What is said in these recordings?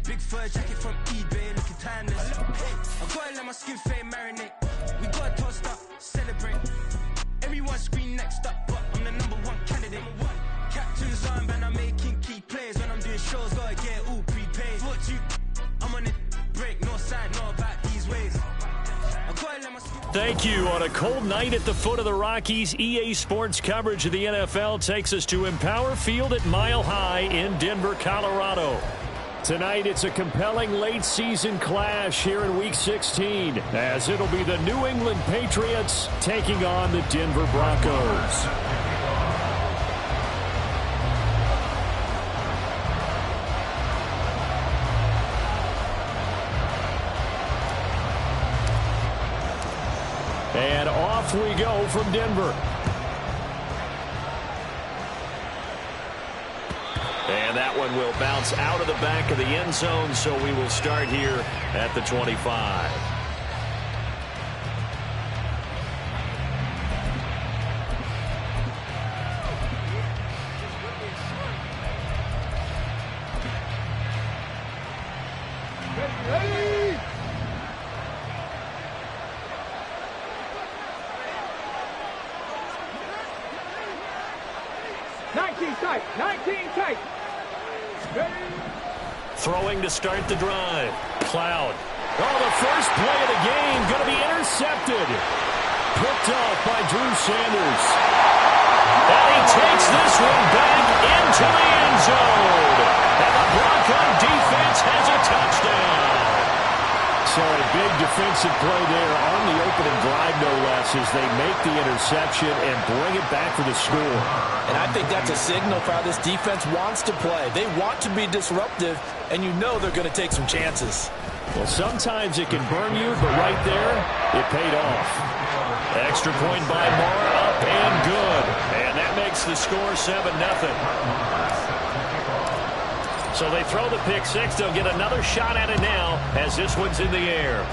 big fur jacket from eBay, looking timeless. Hey, I gotta let my skin fade marinate. We gotta toast up, celebrate. Everyone scream next up, but I'm the #1 candidate. Captain's armband, I'm making key plays. When I'm doing shows, gotta get all prepaid. I'm on it, break, no sign, know about these ways. Thank you. On a cold night at the foot of the Rockies, EA Sports coverage of the NFL takes us to Empower Field at Mile High in Denver, Colorado. Tonight, it's a compelling late-season clash here in Week 16, as it'll be the New England Patriots taking on the Denver Broncos. And off we go from Denver. And that one will bounce out of the back of the end zone, so we will start here at the 25. Ready? 19 tight, 19 tight. Throwing to start the drive. Cloud. Oh, the first play of the game going to be intercepted. Picked off by Drew Sanders. And he takes this one back into the end zone. And the Bronco defense has a touchdown. So a big defensive play there on the opening drive, no less, as they make the interception and bring it back for the score. And I think that's a signal for how this defense wants to play. They want to be disruptive, and you know they're going to take some chances. Well, sometimes it can burn you, but right there, it paid off. Extra point by Moore, up and good. And that makes the score 7-0. So they throw the pick six. They'll get another shot at it now as this one's in the air.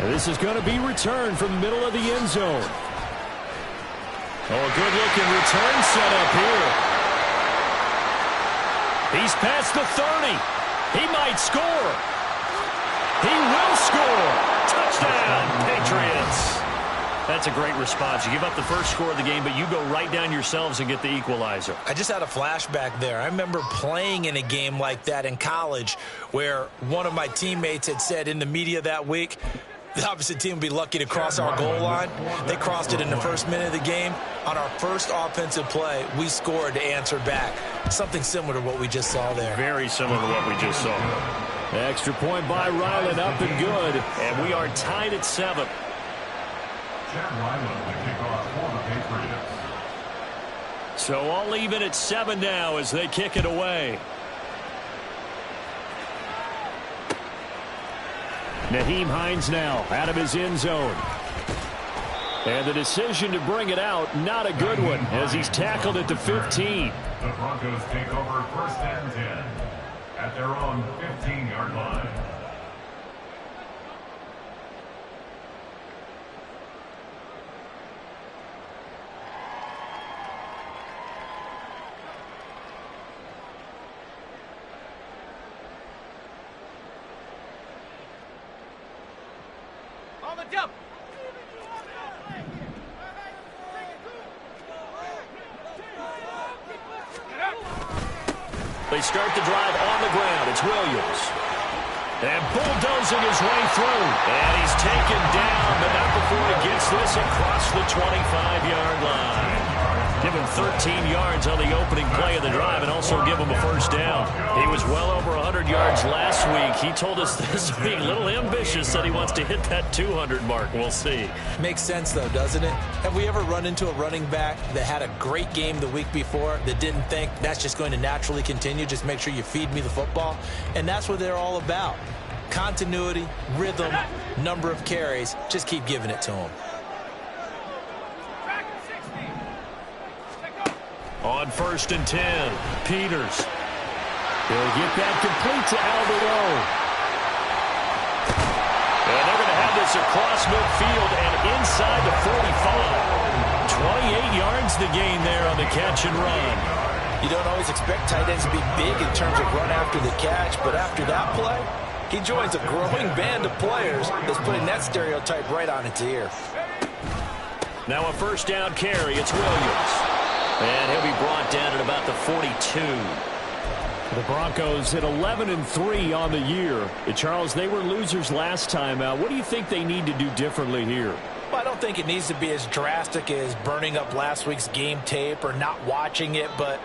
And this is going to be returned from the middle of the end zone. Oh, a good-looking return set up here. He's past the 30. He might score. He will score. Touchdown, Patriots. That's a great response. You give up the first score of the game, but you go right down yourselves and get the equalizer. I just had a flashback there. I remember playing in a game like that in college where one of my teammates had said in the media that week, the opposite team would be lucky to cross our goal line. They crossed it in the first minute of the game. On our first offensive play, we scored to answer back. Something similar to what we just saw there. Very similar to what we just saw. Extra point by Ryland, up and good. And we are tied at 7. Chad Ryland to kick off for the Patriots. So all even at 7 now as they kick it away. Nyheim Hines now out of his end zone. And the decision to bring it out, not a good one, as he's tackled at the 15. The Broncos take over 1st and 10 at their own 15-yard line. On the jump. They start the drive on the ground. It's Williams. And bulldozing his way through. And he's taken down, but not before he gets this across the 25-yard line. Give him 13 yards on the opening play of the drive and also give him a first down. He was well over 100 yards last week. He told us this week, a little ambitious, said he wants to hit that 200 mark. We'll see. Makes sense, though, doesn't it? Have we ever run into a running back that had a great game the week before that didn't think that's just going to naturally continue? Just make sure you feed me the football. And that's what they're all about. Continuity, rhythm, number of carries. Just keep giving it to them. On 1st and 10, Peters. He'll get that complete to Albert O. And they're going to have this across midfield and inside the 45. 28 yards the gain there on the catch and run. You don't always expect tight ends to be big in terms of run after the catch, but after that play, he joins a growing band of players that's putting that stereotype right on its ear. Now a first down carry. It's Williams. And he'll be brought down at about the 42. The Broncos at 11-3 on the year. Charles, they were losers last time out. What do you think they need to do differently here? Well, I don't think it needs to be as drastic as burning up last week's game tape or not watching it, but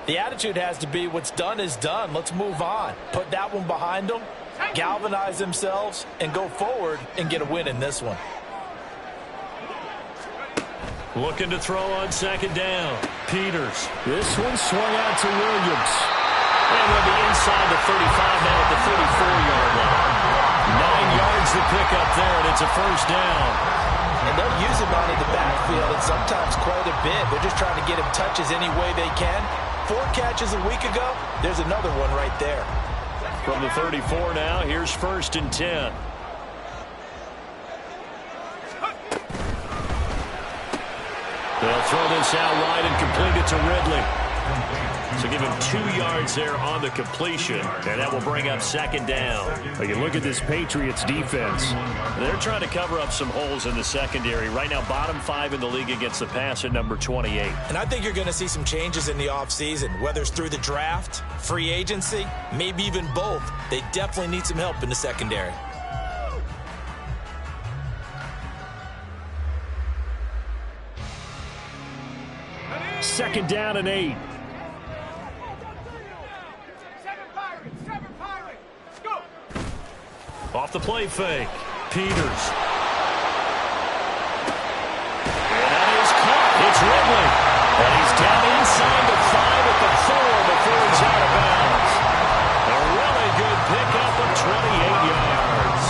the attitude has to be what's done is done. Let's move on. Put that one behind them, galvanize themselves, and go forward and get a win in this one. Looking to throw on second down. Peters. This one swung out to Williams. And they'll be inside the 35 now at the 34-yard line. 9 yards to pick up there, and it's a first down. And they'll use him out of the backfield, and sometimes quite a bit. They're just trying to get him touches any way they can. 4 catches a week ago. There's another one right there. From the 34 now, here's 1st and 10. They'll throw this out wide and complete it to Ridley. So give him 2 yards there on the completion, and that will bring up second down. You look at this Patriots defense. They're trying to cover up some holes in the secondary. Right now, bottom 5 in the league against the pass at number 28. And I think you're going to see some changes in the offseason, whether it's through the draft, free agency, maybe even both. They definitely need some help in the secondary. Second down and 8. Off the play fake. Peters. And that is caught. It's Ridley. And he's down inside the 5 at the 4 before he's out of bounds. A really good pickup of 28 yards.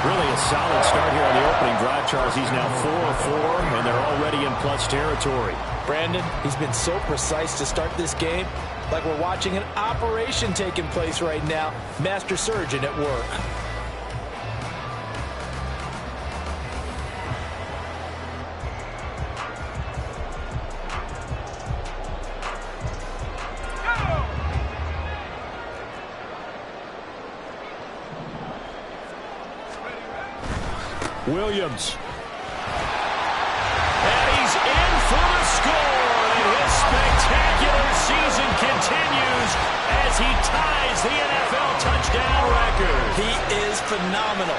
Really a solid start here on the opening drive, Charles. He's now 4 of 4, and they're already in plus territory. Brandon, he's been so precise to start this game, like we're watching an operation taking place right now. Master surgeon at work. Williams. And he's in for the score. And his spectacular season continues as he ties the NFL touchdown record. He is phenomenal.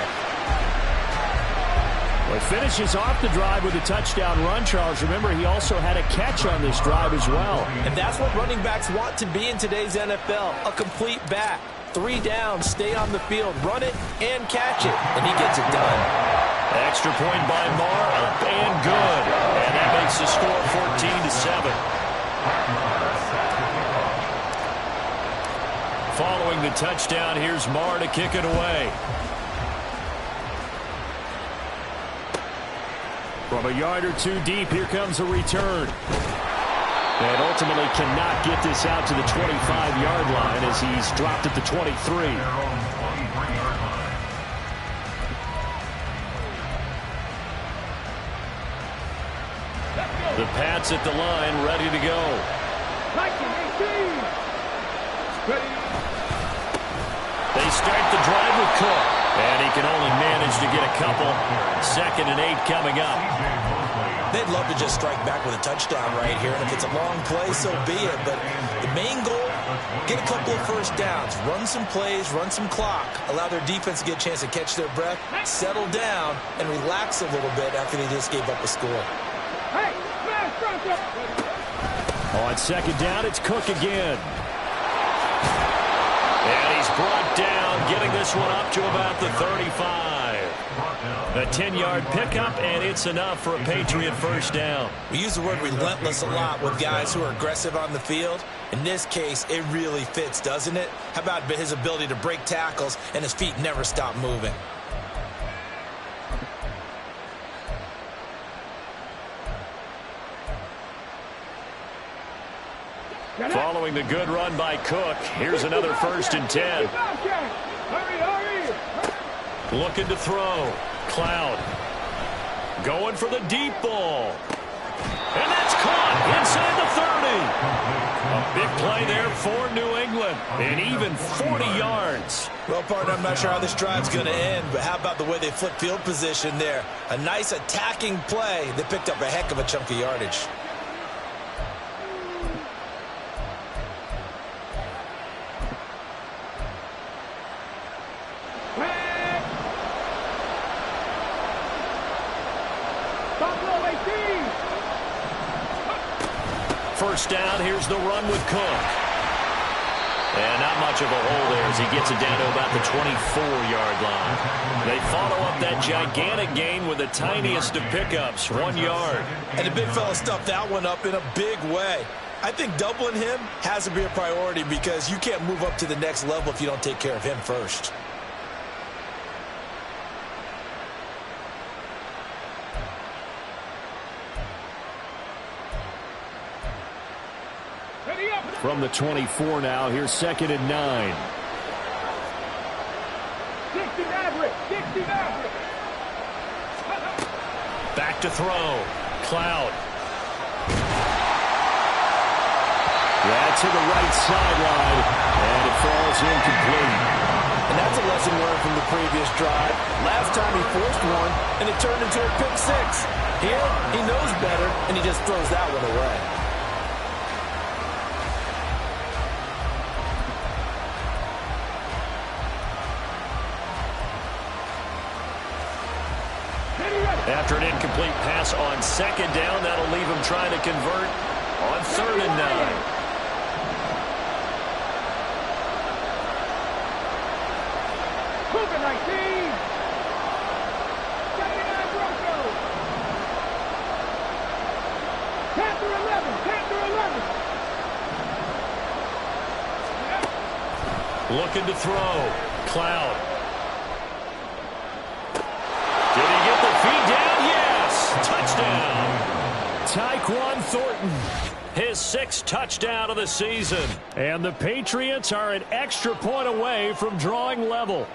Well, he finishes off the drive with a touchdown run, Charles. Remember, he also had a catch on this drive as well. And that's what running backs want to be in today's NFL, a complete back. 3 downs, stay on the field, run it, and catch it. And he gets it done. Extra point by Marr, up and good. And that makes the score 14-7. Following the touchdown, here's Marr to kick it away. From a yard or 2 deep, here comes a return. And ultimately cannot get this out to the 25-yard line as he's dropped at the 23. The Pats at the line, ready to go. 19-18. Ready. They start the drive with Cook. And he can only manage to get a couple. 2nd and 8 coming up. They'd love to just strike back with a touchdown right here. And if it's a long play, so be it. But the main goal, get a couple of first downs. Run some plays, run some clock. Allow their defense to get a chance to catch their breath, settle down, and relax a little bit after they just gave up a score. Hey, smash Bronco. On second down, it's Cook again. And he's brought down, getting this one up to about the 35. A 10-yard pickup, and it's enough for a Patriot first down. We use the word relentless a lot with guys who are aggressive on the field. In this case, it really fits, doesn't it? How about his ability to break tackles and his feet never stop moving? Following the good run by Cook, here's another 1st and 10. Hurry, hurry. Looking to throw. Cloud. Going for the deep ball. And that's caught. inside the 30. A big play there for New England, and even 40 yards. Well, partner, I'm not sure how this drive's going to end, but how about the way they flip field position there? A nice attacking play. They picked up a heck of a chunk of yardage. First down, here's the run with Cook. And not much of a hole there as he gets it down to about the 24-yard line. They follow up that gigantic gain with the tiniest of pickups, 1 yard. And the big fella stuffed that one up in a big way. I think doubling him has to be a priority because you can't move up to the next level if you don't take care of him first. From the 24 now, here's 2nd and 9. 60 Maverick! 60 Maverick! Back to throw. Cloud. That's to the right sideline, and it falls incomplete. And that's a lesson learned from the previous drive. Last time he forced one, and it turned into a pick six. Here, he knows better, and he just throws that one away. After an incomplete pass on 2nd down, that'll leave him trying to convert on 3rd and 9. Cougar 19! 79 Broncos! Panther 11! Panther 11! Looking to throw. Cloud. Did he get the feed down? Yes! Touchdown. Tyquan Thornton. His 6th touchdown of the season. And the Patriots are an extra point away from drawing level.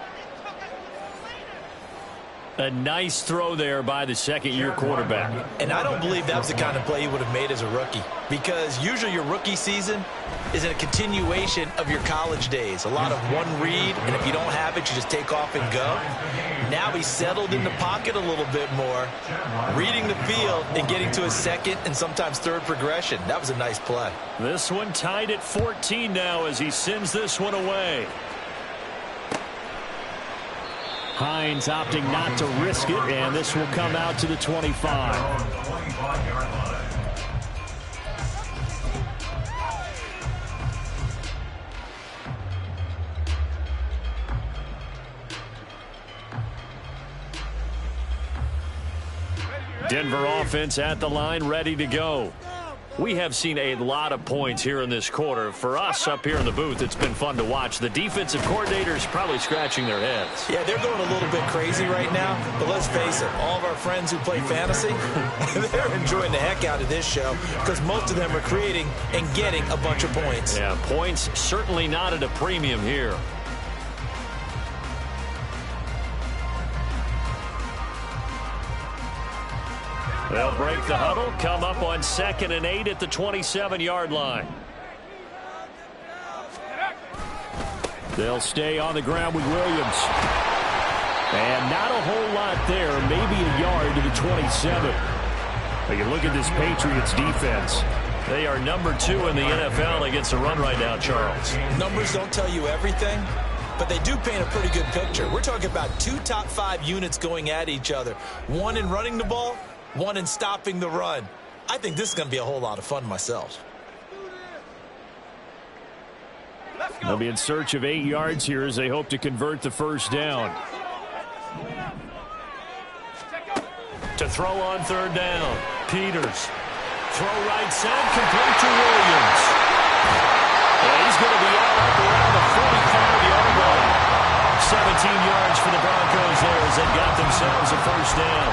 A nice throw there by the 2nd-year quarterback. And I don't believe that was the kind of play he would have made as a rookie, because usually your rookie season is a continuation of your college days. A lot of one read, and if you don't have it, you just take off and go. Now he's settled in the pocket a little bit more, reading the field and getting to his 2nd and sometimes 3rd progression. That was a nice play. This one tied at 14 now as he sends this one away. Hines opting not to risk it, and this will come out to the 25. Denver offense at the line, ready to go. We have seen a lot of points here in this quarter. For us up here in the booth, it's been fun to watch. The defensive coordinators probably scratching their heads. Yeah, they're going a little bit crazy right now, but let's face it, all of our friends who play fantasy, they're enjoying the heck out of this show because most of them are creating and getting a bunch of points. Yeah, points certainly not at a premium here. They'll break the huddle, come up on 2nd and 8 at the 27-yard line. They'll stay on the ground with Williams. And not a whole lot there, maybe a yard to the 27. But you look at this Patriots defense. They are number 2 in the NFL against the run right now, Charles. Numbers don't tell you everything, but they do paint a pretty good picture. We're talking about 2 top 5 units going at each other. One in running the ball, one in stopping the run. I think this is going to be a whole lot of fun myself. They'll be in search of 8 yards here as they hope to convert the first down. To throw on 3rd down. Peters. Throw right side, complete to Williams. And he's going to be out up around the 45-yard line. 17 yards for the Broncos there as they got themselves a first down.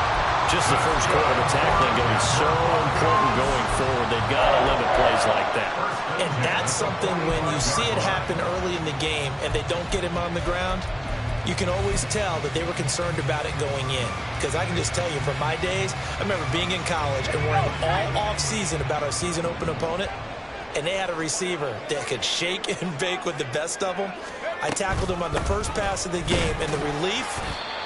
Just the first quarter of tackling going to be so important going forward. They've got to limit plays like that. And that's something when you see it happen early in the game and they don't get him on the ground, you can always tell that they were concerned about it going in. Because I can just tell you, from my days, I remember being in college and worrying all off-season about our season open opponent, and they had a receiver that could shake and bake with the best of them. I tackled him on the first pass of the game, and the relief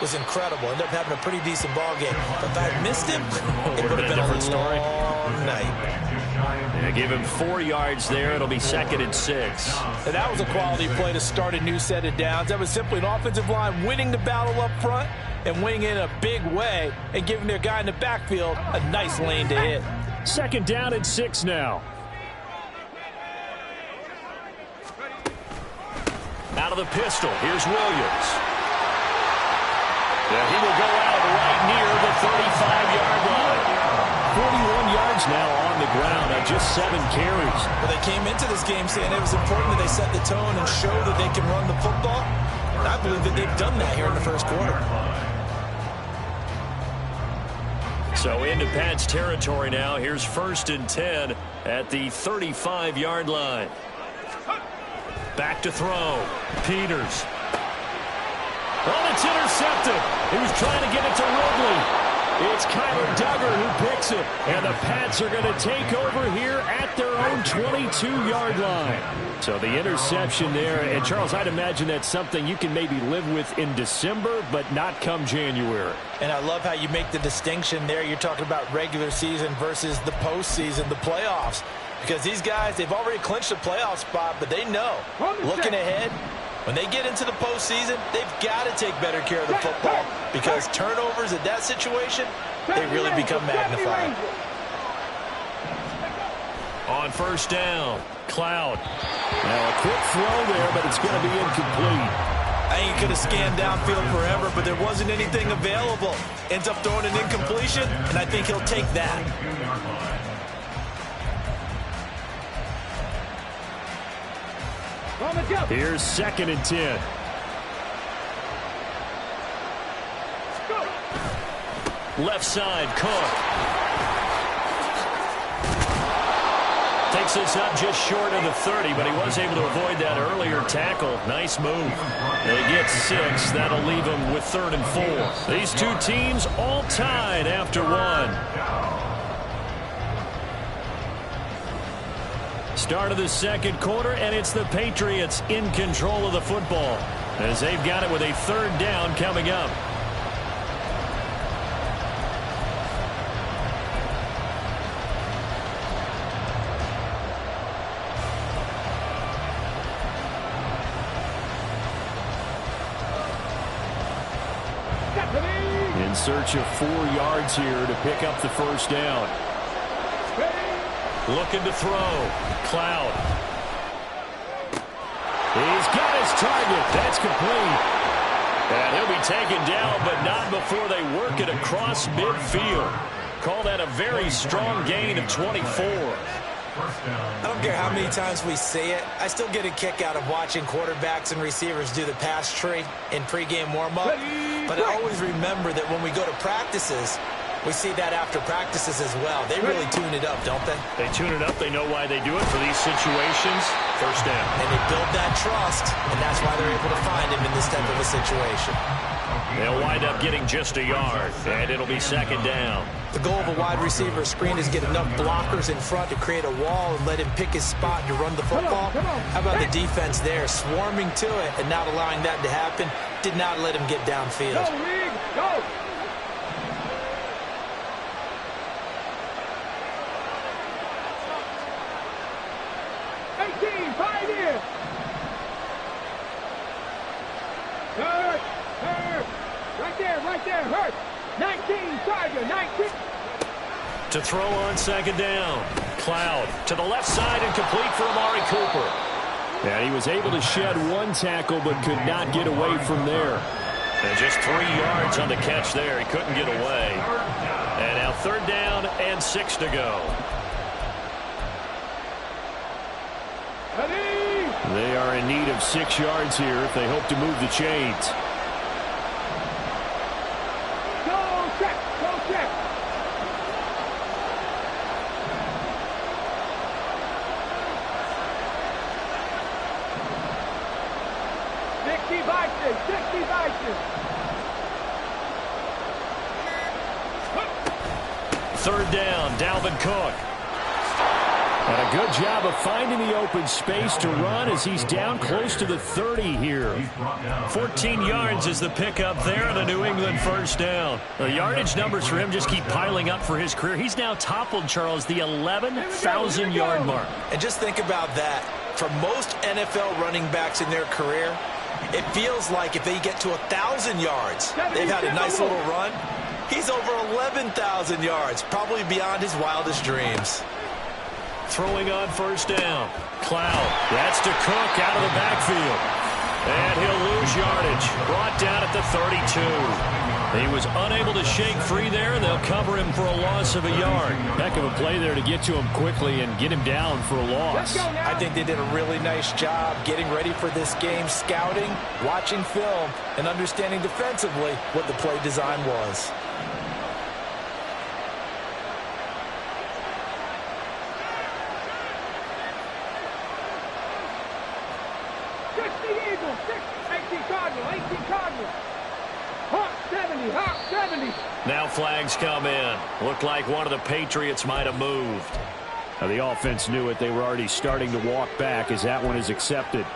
was incredible. Ended up having a pretty decent ball game. But if I had missed him, it would have been a long night. Yeah, give him 4 yards there. It'll be 2nd and 6. And that was a quality play to start a new set of downs. That was simply an offensive line winning the battle up front and winning it in a big way and giving their guy in the backfield a nice lane to hit. 2nd down and 6 now. Out of the pistol, here's Williams. Yeah, he will go out right near the 35-yard line. 41 yards now on the ground on just 7 carries. Well, they came into this game saying it was important that they set the tone and show that they can run the football. And I believe that they've done that here in the first quarter. So into Pat's territory now. Here's 1st and 10 at the 35-yard line. Back to throw. Peters. Oh, it's intercepted. He was trying to get it to Ridley. It's Kyler Duggar who picks it. And the Pats are going to take over here at their own 22-yard line. So the interception there. And, Charles, I'd imagine that's something you can maybe live with in December, but not come January. And I love how you make the distinction there. You're talking about regular season versus the postseason, the playoffs. Because these guys, they've already clinched a playoff spot, but they know, looking ahead, when they get into the postseason, they've got to take better care of the football because turnovers in that situation, they really become magnified. On 1st down, Cloud. Now a quick throw there, but it's going to be incomplete. I think he could have scanned downfield forever, but there wasn't anything available. Ends up throwing an incompletion, and I think he'll take that. Here's 2nd and 10. Left side, Cook. Takes this up just short of the 30, but he was able to avoid that earlier tackle. Nice move. They get 6. That'll leave them with 3rd and 4. These two teams all tied after 1. Start of the 2nd quarter, and it's the Patriots in control of the football as they've got it with a 3rd down coming up. In search of 4 yards here to pick up the 1st down. Looking to throw. Cloud. He's got his target. That's complete. And he'll be taken down, but not before they work it across midfield. Call that a very strong gain of 24. I don't care how many times we say it. I still get a kick out of watching quarterbacks and receivers do the pass tree in pregame warm-up. But I always remember that when we go to practices, we see that after practices as well. They really tune it up, don't they? They tune it up. They know why they do it for these situations. 1st down. And they build that trust, and that's why they're able to find him in this type of a situation. They'll wind up getting just a yard, and it'll be 2nd down. The goal of a wide receiver screen is get enough blockers in front to create a wall and let him pick his spot to run the football. How about the defense there, swarming to it and not allowing that to happen? Did not let him get downfield. Go, Reed, go! Right there, hurt. 19, Tiger, 19. To throw on 2nd down. Cloud to the left side and complete for Amari Cooper. And he was able to shed 1 tackle but could not get away from there. And just 3 yards on the catch there. He couldn't get away. And now 3rd down and 6 to go. They are in need of 6 yards here if they hope to move the chains. Third down, Dalvin Cook. And a good job of finding the open space to run as he's down close to the 30 here. 14 yards is the pickup there and a New England first down. The yardage numbers for him just keep piling up for his career. He's now toppled, Charles, the 11,000-yard mark. And just think about that. For most NFL running backs in their career, it feels like if they get to 1,000 yards, they've had a nice little run. He's over 11,000 yards, probably beyond his wildest dreams. Throwing on first down. Cloud. That's to Cook out of the backfield. And he'll lose yardage. Brought down at the 32. He was unable to shake free there. They'll cover him for a loss of a yard. Heck of a play there to get to him quickly and get him down for a loss. I think they did a really nice job getting ready for this game, scouting, watching film, and understanding defensively what the play design was. Now flags come in. Looked like one of the Patriots might have moved. Now the offense knew it. They were already starting to walk back as that one is accepted.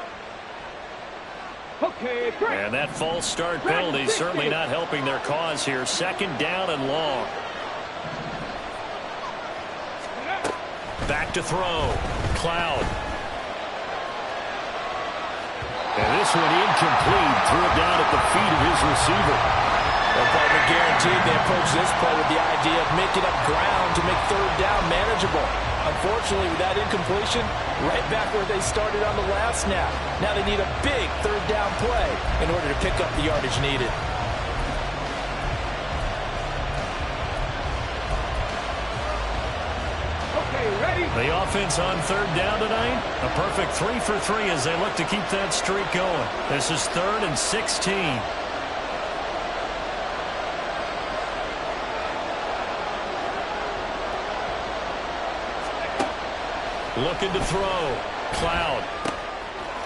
And that false start penalty is certainly not helping their cause here. Second down and long. Back to throw. Cloud. And this one incomplete. Threw it down at the feet of his receiver. Well, partner, guaranteed they approach this play with the idea of making up ground to make third down manageable. Unfortunately, with that incompletion, right back where they started on the last snap. Now they need a big third down play in order to pick up the yardage needed. The offense on third down tonight, a perfect 3 for 3 as they look to keep that streak going. This is 3rd and 16. Looking to throw. Cloud.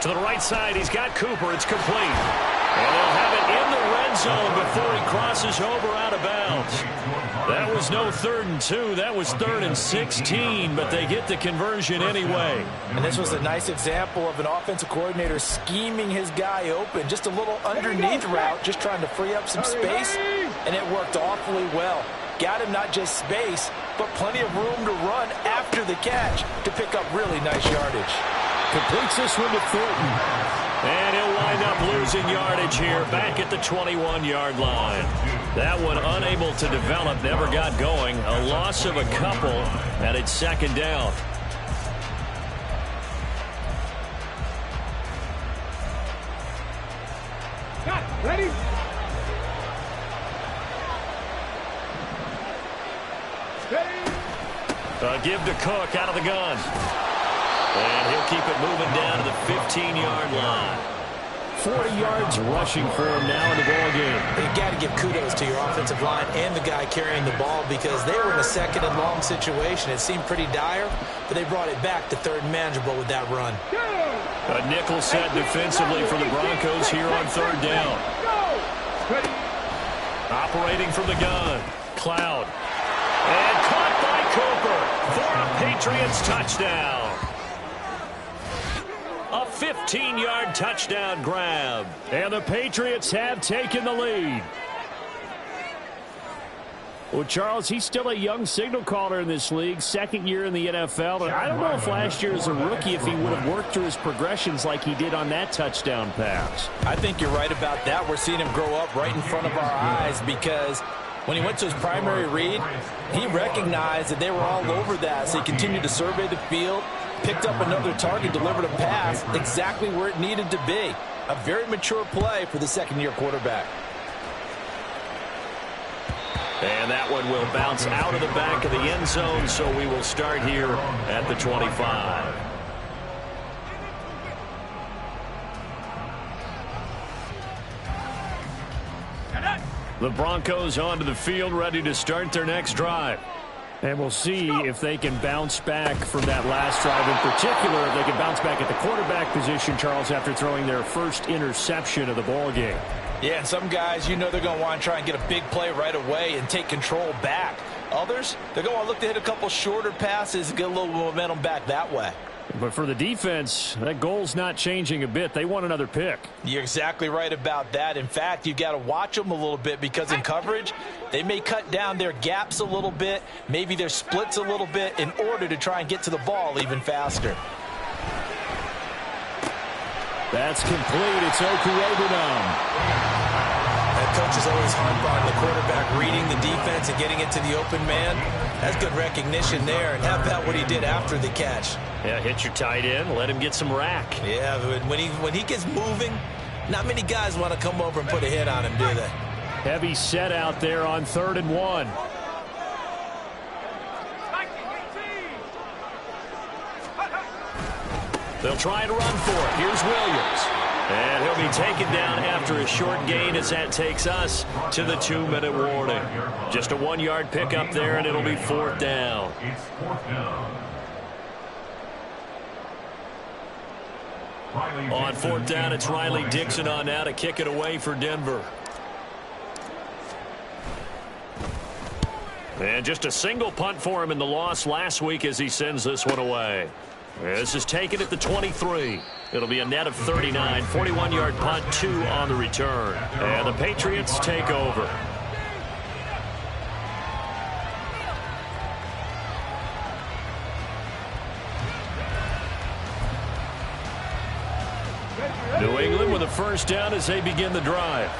To the right side, he's got Cooper. It's complete. And they'll have it in the red zone before he crosses over out of bounds. That was no 3rd and 2. That was 3rd and 16, but they get the conversion anyway. And this was a nice example of an offensive coordinator scheming his guy open. Just a little underneath route, just trying to free up some space, and it worked awfully well. Got him not just space, but plenty of room to run after the catch to pick up really nice yardage. Completes this one to Thornton. And he'll wind up losing yardage here back at the 21-yard line. That one unable to develop, never got going. A loss of a couple, and it's second down. Ready? Give to Cook out of the gun. And he'll keep it moving down to the 15-yard line. 40 yards rushing for him now in the ball game. You got to give kudos to your offensive line and the guy carrying the ball because they were in a 2nd and long situation. It seemed pretty dire, but they brought it back to 3rd and manageable with that run. A nickel set defensively for the Broncos here on 3rd down. Operating from the gun. Cloud. And caught by Cooper for a Patriots touchdown. A 15-yard touchdown grab. And the Patriots have taken the lead. Well, Charles, he's still a young signal caller in this league, 2nd year in the NFL. And I don't know if last year as a rookie if he would have worked through his progressions like he did on that touchdown pass. I think you're right about that. We're seeing him grow up right in front of our eyes because when he went to his primary read, he recognized that they were all over that. So he continued to survey the field, picked up another target, delivered a pass exactly where it needed to be. A very mature play for the 2nd-year quarterback. And that one will bounce out of the back of the end zone, so we will start here at the 25. The Broncos onto the field, ready to start their next drive. And we'll see if they can bounce back from that last drive in particular. If they can bounce back at the quarterback position, Charles, after throwing their first interception of the ball game. Yeah, and some guys, you know they're going to want to try and get a big play right away and take control back. Others, they're going to want to look to hit a couple shorter passes and get a little momentum back that way. But for the defense, that goal's not changing a bit. They want another pick. You're exactly right about that. In fact, you've got to watch them a little bit because in coverage, they may cut down their gaps a little bit, maybe their splits a little bit in order to try and get to the ball even faster. That's complete. It's Okurobunom. That coach is always harp on the quarterback reading the defense and getting it to the open man. That's good recognition there. And how about what he did after the catch? Yeah, hit your tight end, let him get some rack. Yeah, when he gets moving, not many guys want to come over and put a hit on him, do they? Heavy set out there on 3rd and 1. They'll try and run for it. Here's Williams. And he'll be taken down after a short gain as that takes us to the 2-minute warning. Just a 1-yard pickup there, and it'll be 4th down. It's 4th down. On 4th down, it's Riley Dixon on now to kick it away for Denver. And just a single punt for him in the loss last week as he sends this one away. This is taken at the 23. It'll be a net of 39. 41-yard punt, 2 on the return. And the Patriots take over. New England with a first down as they begin the drive.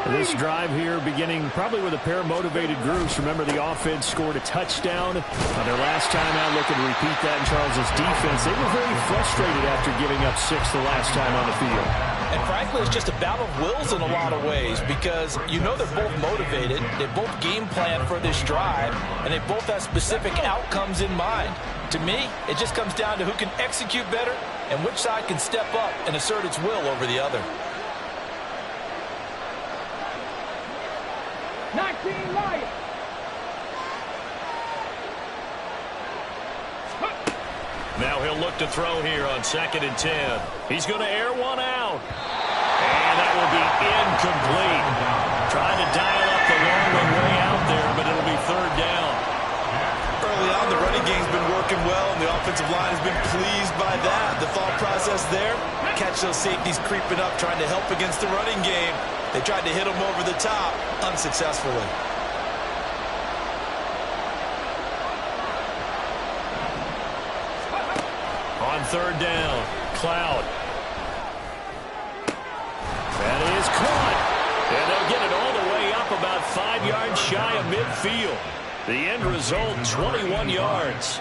This drive here beginning probably with a pair of motivated groups. Remember, the offense scored a touchdown on their last time out. Looking to repeat that in Charles's defense. They were very frustrated after giving up 6 the last time on the field. And frankly, it's just a battle of wills in a lot of ways because you know they're both motivated. They both game plan for this drive, and they both have specific outcomes in mind. To me, it just comes down to who can execute better and which side can step up and assert its will over the other. 19 Lions. Now he'll look to throw here on 2nd and 10. He's going to air one out. And that will be incomplete. Trying to dial up the long way out there, but it'll be 3rd down. Early on, the running game's been working well, and the offensive line has been pleased by that. The thought process there, catch those safeties creeping up, trying to help against the running game. They tried to hit them over the top, unsuccessfully. On 3rd down, Cloud. That is caught. And they'll get it all the way up about 5 yards shy of midfield. The end result, 21 yards.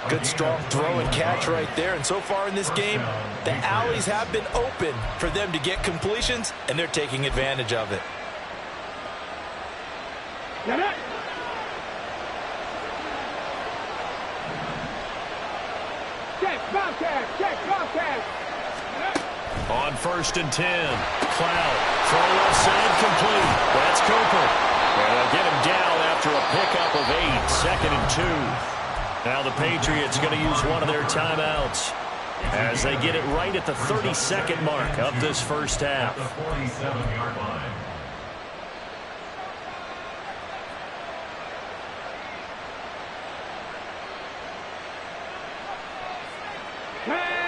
Good strong throw and catch right there. And so far in this game, the alleys have been open for them to get completions, and they're taking advantage of it. Check, Bobcat, check, Bobcat. On 1st and 10, Cloud. Throw left side complete. That's Cooper. And they'll get him down after a pickup of 8. 2nd and 2. Now the Patriots going to use one of their timeouts as they get it right at the 32nd mark of this first half. The 47-yard line.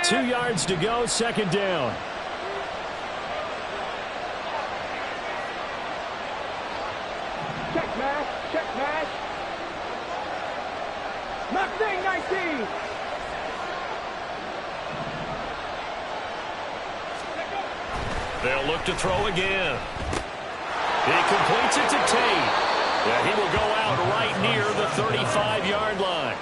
2 yards to go, 2nd down. Check match, check match. Mustang 19. They'll look to throw again. He completes it to Tate. Yeah, he will go out right near the 35-yard line.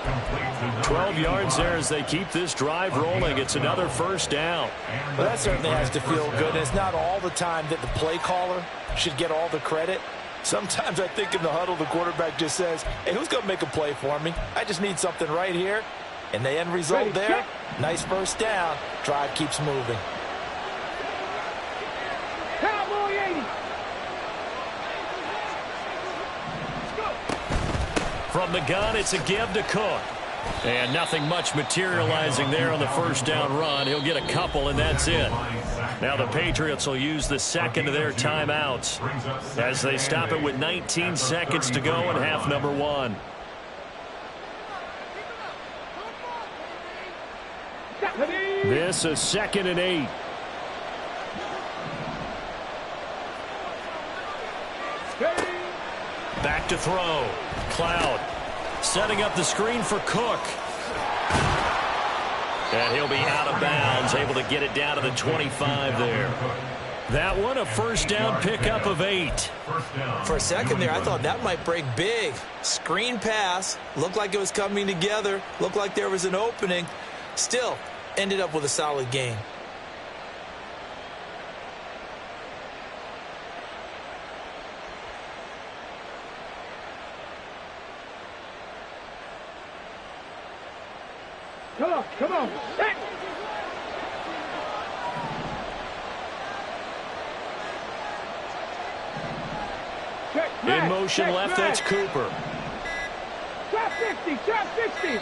12 yards there as they keep this drive rolling. It's another first down. Well, that certainly has to feel good. And it's not all the time that the play caller should get all the credit. Sometimes I think in the huddle, the quarterback just says, hey, who's going to make a play for me? I just need something right here. And the end result there, nice first down. Drive keeps moving. Cowboy 80. From the gun, it's a give to Cook. And nothing much materializing there on the first down run. He'll get a couple, and that's it. Now the Patriots will use the second of their timeouts as they stop it with 19 seconds to go in half number 1. This is 2nd and 8. Back to throw. Cloud setting up the screen for Cook. And he'll be out of bounds, able to get it down to the 25 there. That one, a first down pickup of 8. For a second there, I thought that might break big. Screen pass. Looked like it was coming together. Looked like there was an opening. Still, ended up with a solid gain. Come on. Hey. In motion left, that's Cooper. Trap 60, trap 60.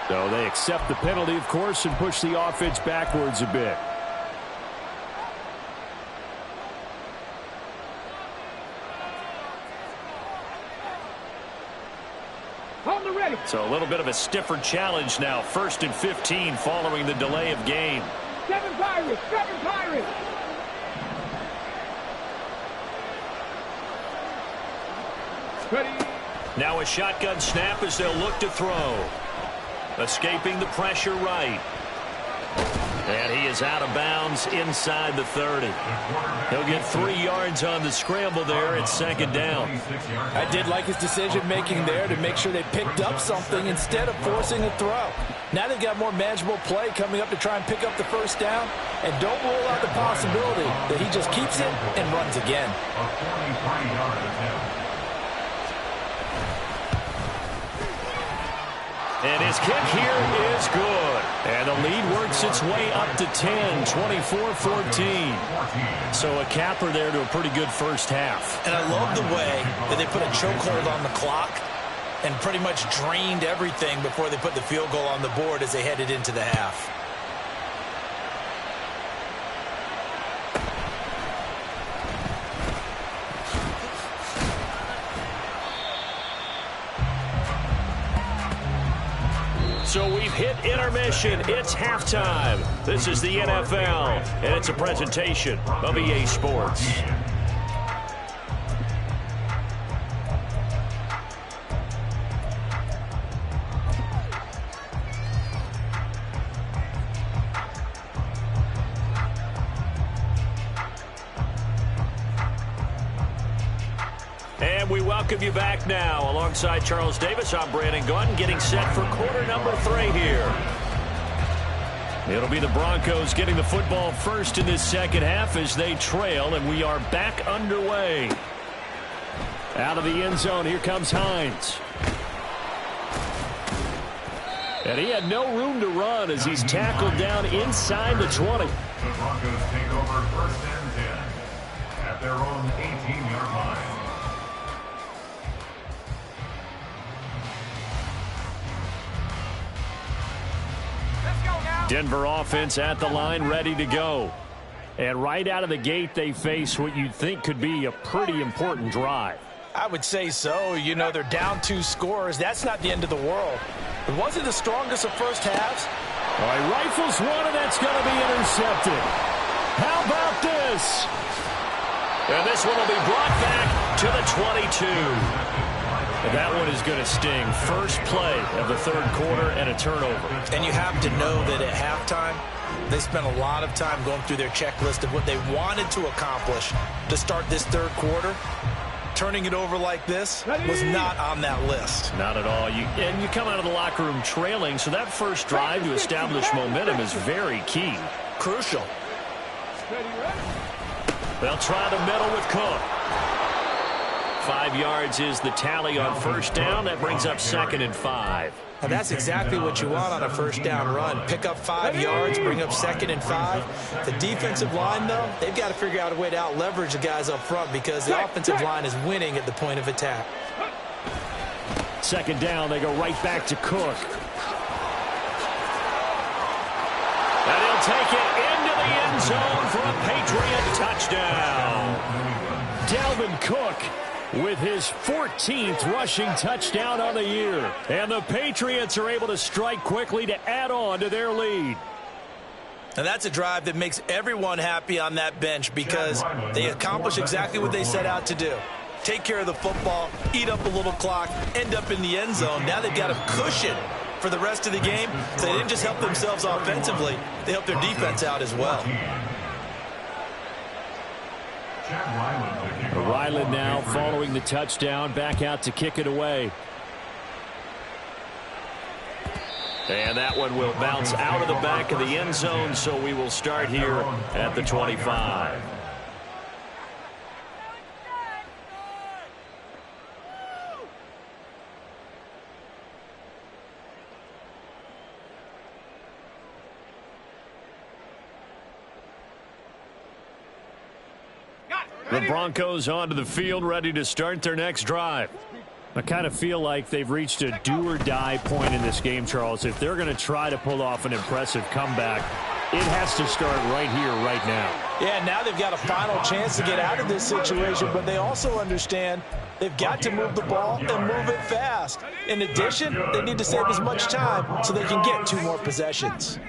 So they accept the penalty, of course, and push the offense backwards a bit. So a little bit of a stiffer challenge now. 1st and 15 following the delay of game. 7 Pirates, 7 Pirates. Ready. Now a shotgun snap as they'll look to throw. Escaping the pressure right. And he is out of bounds inside the 30. He'll get 3 yards on the scramble there at 2nd down. I did like his decision-making there to make sure they picked up something instead of forcing a throw. Now they've got more manageable play coming up to try and pick up the first down. And don't rule out the possibility that he just keeps it and runs again. And his kick here is good. And the lead works its way up to 10, 24-14. So a capper there to a pretty good first half. And I love the way that they put a chokehold on the clock and pretty much drained everything before they put the field goal on the board as they headed into the half. So we've hit intermission. It's halftime. This is the NFL, and it's a presentation of EA Sports. And we welcome you back now. Alongside Charles Davis, I'm Brandon Gaudin, getting set for quarter number 3 here. It'll be the Broncos getting the football first in this second half as they trail, and we are back underway. Out of the end zone, here comes Hines. And he had no room to run as he's tackled down inside the 20. The Broncos take over 1st and 10 at their own 18-yard line. Denver offense at the line, ready to go. And right out of the gate, they face what you'd think could be a pretty important drive. I would say so. You know, they're down 2 scores. That's not the end of the world. It wasn't the strongest of first halves. All right, rifles one, and that's going to be intercepted. How about this? And this one will be brought back to the 22. And that one is going to sting. First play of the 3rd quarter and a turnover. And you have to know that at halftime, they spent a lot of time going through their checklist of what they wanted to accomplish to start this 3rd quarter. Turning it over like this was not on that list. Not at all. And you come out of the locker room trailing, so that first drive to establish momentum is very key. Crucial. They'll try the middle with Cook. 5 yards is the tally on first down. That brings up 2nd and 5. Now that's exactly what you want on a first down run. Pick up 5 yards, bring up 2nd and 5. The defensive line, though, they've got to figure out a way to out-leverage the guys up front because the offensive line is winning at the point of attack. 2nd down, they go right back to Cook. And he'll take it into the end zone for a Patriot touchdown. Dalvin Cook with his 14th rushing touchdown on the year. And the Patriots are able to strike quickly to add on to their lead. And that's a drive that makes everyone happy on that bench because they accomplish exactly what they set out to do. Take care of the football, eat up a little clock, end up in the end zone. Now they've got a cushion for the rest of the game. So they didn't just help themselves offensively, they helped their defense out as well. Ryland now following the touchdown, back out to kick it away. And that one will bounce out of the back of the end zone, so we will start here at the 25. The Broncos onto the field, ready to start their next drive. I kind of feel like they've reached a do-or-die point in this game, Charles. If they're going to try to pull off an impressive comeback, it has to start right here, right now. Yeah, now they've got a final chance to get out of this situation, but they also understand they've got to move the ball and move it fast. In addition, they need to save as much time so they can get 2 more possessions.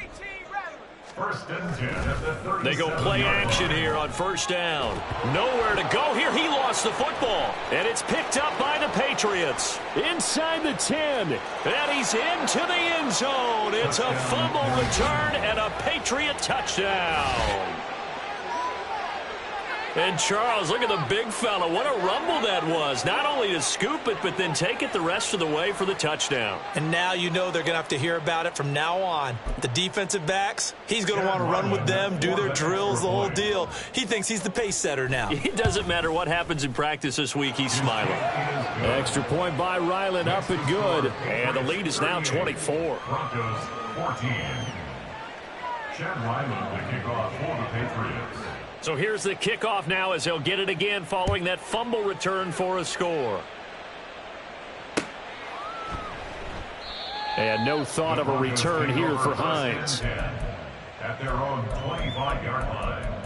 They go play action here on first down. Nowhere to go here. He lost the football. And it's picked up by the Patriots. Inside the 10. And he's into the end zone. It's a fumble return and a Patriot touchdown. And Charles, look at the big fella. What a rumble that was. Not only to scoop it, but then take it the rest of the way for the touchdown. And now you know they're going to have to hear about it from now on. The defensive backs, he's going to want to run with them, do their drills, the whole deal. He thinks he's the pace setter now. It doesn't matter what happens in practice this week. He's smiling. Extra point by Ryland, up and good. And the lead is now 24. Broncos 14. Chad Ryland to kick off for the Patriots. So here's the kickoff now as he'll get it again following that fumble return for a score. And no thought of a return here for Hines. At their own 25-yard line.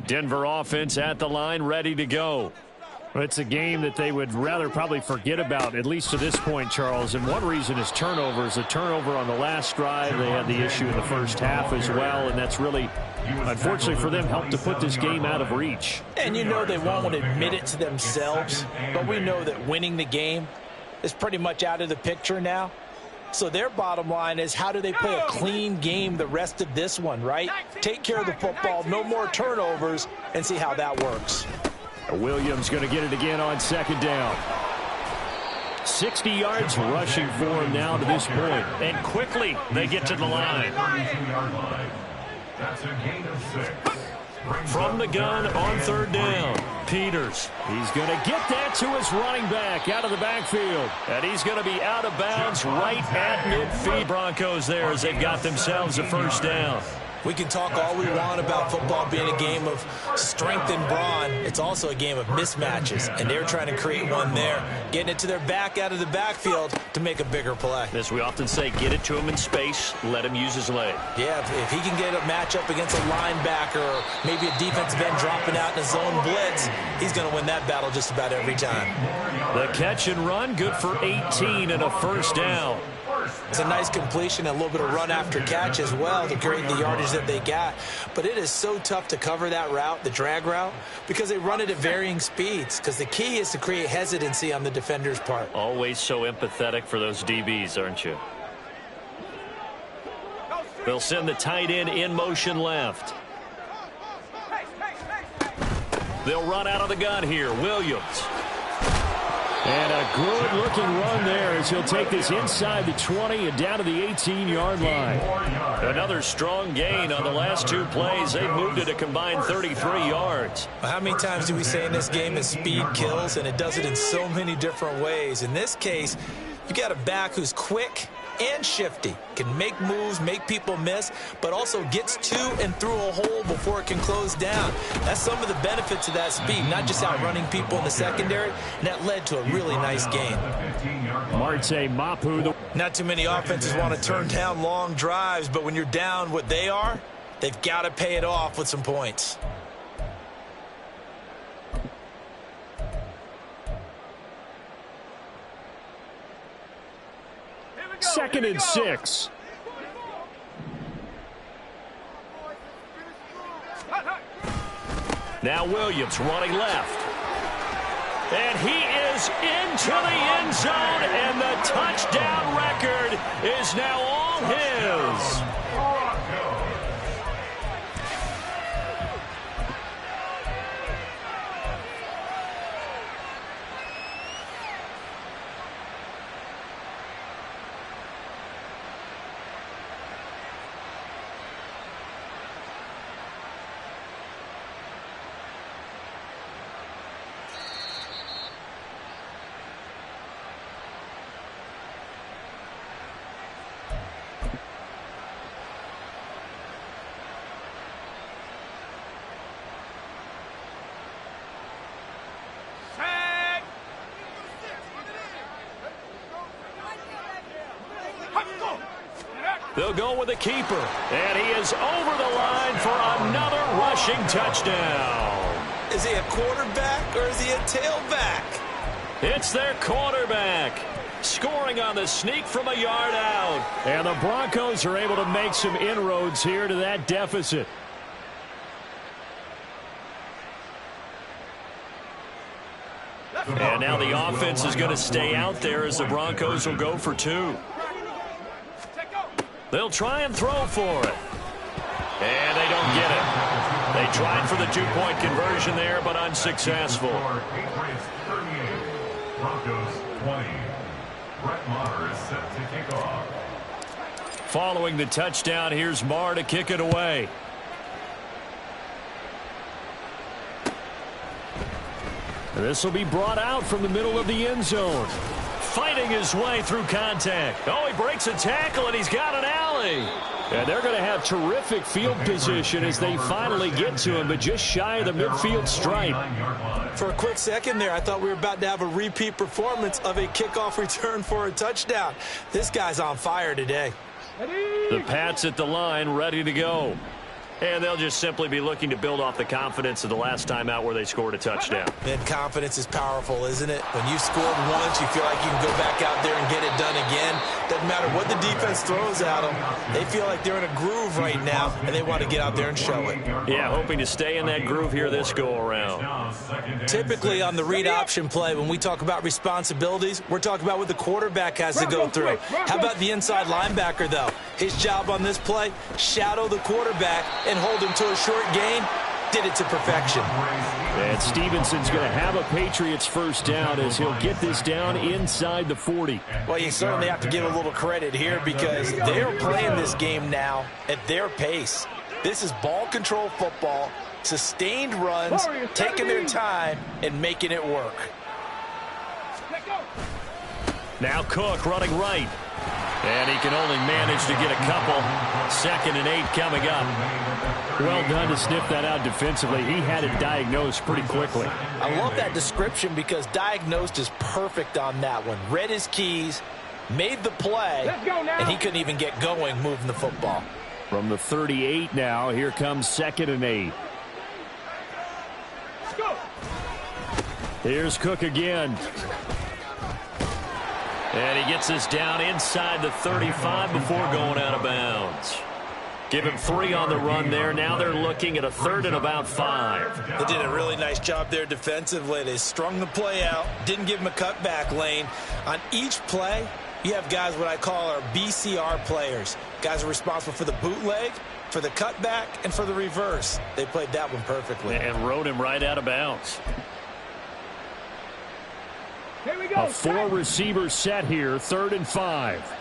Denver offense at the line, ready to go. It's a game that they would rather probably forget about, at least to this point, Charles. And one reason is turnovers. A turnover on the last drive. They had the issue in the first half as well, and that's really, unfortunately for them, helped to put this game out of reach. And you know they won't admit it to themselves, but we know that winning the game is pretty much out of the picture now. So their bottom line is, how do they play a clean game the rest of this one, right? Take care of the football, no more turnovers, and see how that works. Williams going to get it again on second down. 60 yards rushing for him now to this point. And quickly they get to the line. That's a gain of 6. From the gun on third down, Peters. He's going to get that to his running back out of the backfield. And he's going to be out of bounds right at midfield. Broncos there as they've got themselves a first down. We can talk all we want about football being a game of strength and brawn. It's also a game of mismatches, and they're trying to create one there, getting it to their back out of the backfield to make a bigger play. As we often say, get it to him in space, let him use his leg. Yeah, if he can get a matchup against a linebacker or maybe a defensive end dropping out in a zone blitz, he's going to win that battle just about every time. The catch and run, good for 18 and a first down. It's a nice completion and a little bit of run after catch as well to create the yardage that they got. But it is so tough to cover that route, the drag route, because they run it at varying speeds. Because the key is to create hesitancy on the defender's part. Always so empathetic for those DBs, aren't you? They'll send the tight end in motion left. They'll run out of the gun here. Williams. And a good-looking run there as he'll take this inside the 20 and down to the 18-yard line. Another strong gain on the last two plays. They've moved it a combined 33 yards. How many times do we say in this game that speed kills, and it does it in so many different ways? In this case, you got a back who's quick and shifty, can make moves, make people miss, but also gets to and through a hole before it can close down. That's some of the benefits of that speed, not just outrunning people in the secondary, and that led to a really nice gain. Marte Mapu. Not too many offenses want to turn down long drives, but when you're down what they are, they've got to pay it off with some points. Second and 6. Now Williams running left. And he is into the end zone, and the touchdown record is now all his. They'll go with the keeper, and he is over the line for another rushing touchdown. Is he a quarterback or is he a tailback? It's their quarterback, scoring on the sneak from a yard out. And the Broncos are able to make some inroads here to that deficit. And now the offense is going to stay out there as the Broncos will go for two. They'll try and throw for it. And they don't get it. They tried for the two-point conversion there, but unsuccessful. Patriots 38, Broncos 20. Brett Maher is set to kick off. Following the touchdown, here's Maher to kick it away. This will be brought out from the middle of the end zone. Fighting his way through contact. Oh, he breaks a tackle, and he's got an alley. And they're going to have terrific field position as they finally get to him, but just shy of the midfield stripe. For a quick second there, I thought we were about to have a repeat performance of a kickoff return for a touchdown. This guy's on fire today. The Pats at the line, ready to go. And they'll just simply be looking to build off the confidence of the last time out where they scored a touchdown. And confidence is powerful, isn't it? When you scored once, you feel like you can go back out there and get it done again. Doesn't matter what the defense throws at them. They feel like they're in a groove right now, and they want to get out there and show it. Yeah, hoping to stay in that groove here this go-around. Typically on the read option play, when we talk about responsibilities, we're talking about what the quarterback has to go through. How about the inside linebacker, though? His job on this play, shadow the quarterback and hold him to a short gain. Did it to perfection. And Stevenson's going to have a Patriots first down as he'll get this down inside the 40. Well, you certainly have to give a little credit here because they're playing this game now at their pace. This is ball control football, sustained runs, taking their time and making it work. Now Cook running right. And he can only manage to get a couple. 2nd and 8 coming up. Well done to sniff that out defensively. He had it diagnosed pretty quickly. I love that description because diagnosed is perfect on that one. Read his keys, made the play, and he couldn't even get going moving the football. From the 38 now, here comes 2nd and 8. Here's Cook again. And he gets this down inside the 35 before going out of bounds. Give him 3 on the run there. Now they're looking at a 3rd and about 5. They did a really nice job there defensively. They strung the play out, didn't give him a cutback lane. On each play, you have guys what I call our BCR players. Guys are responsible for the bootleg, for the cutback, and for the reverse. They played that one perfectly. And rode him right out of bounds. Here we go. A 4-receiver set here, 3rd and 5.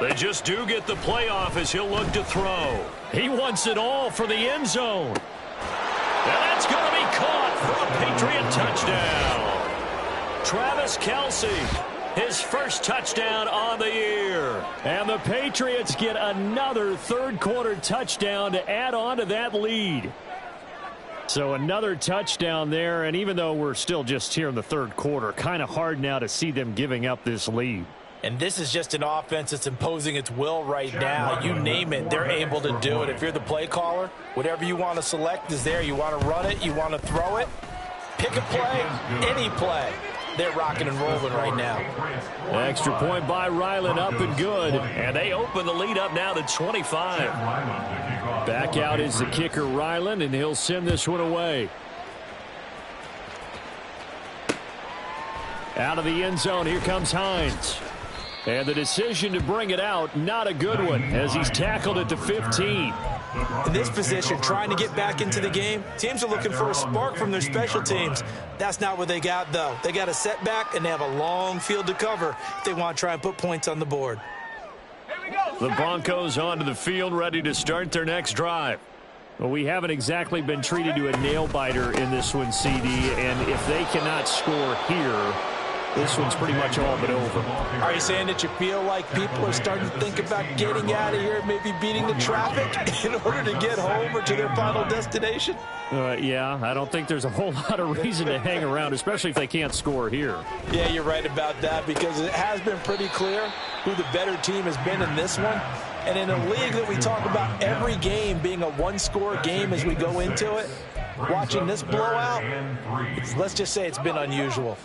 They just do get the playoff as he'll look to throw. He wants it all for the end zone. And that's going to be caught for a Patriot touchdown. Travis Kelce, his first touchdown on the year. And the Patriots get another third-quarter touchdown to add on to that lead. So another touchdown there, and even though we're still just here in the third quarter, kind of hard now to see them giving up this lead. And this is just an offense that's imposing its will right now. You name it, they're able to do it. If you're the play caller, whatever you want to select is there. You want to run it, you want to throw it, pick a play, any play. They're rocking and rolling right now. Extra point by Ryland, up and good. And they open the lead up now to 25. Back out is the kicker, Ryland, and he'll send this one away. Out of the end zone, here comes Hines. And the decision to bring it out, not a good one, as he's tackled at the 15. In this position, trying to get back into the game, teams are looking for a spark from their special teams. That's not what they got, though. They got a setback, and they have a long field to cover if they want to try and put points on the board. The Broncos onto the field, ready to start their next drive. Well, we haven't exactly been treated to a nail-biter in this one, CD, and if they cannot score here, this one's pretty much all but over. Are you saying that you feel like people are starting to think about getting out of here, maybe beating the traffic in order to get home or to their final destination? Yeah, I don't think there's a whole lot of reason to hang around, especially if they can't score here. Yeah, you're right about that, because it has been pretty clear who the better team has been in this one. And in a league that we talk about every game being a one-score game as we go into it, watching this blowout, let's just say it's been unusual.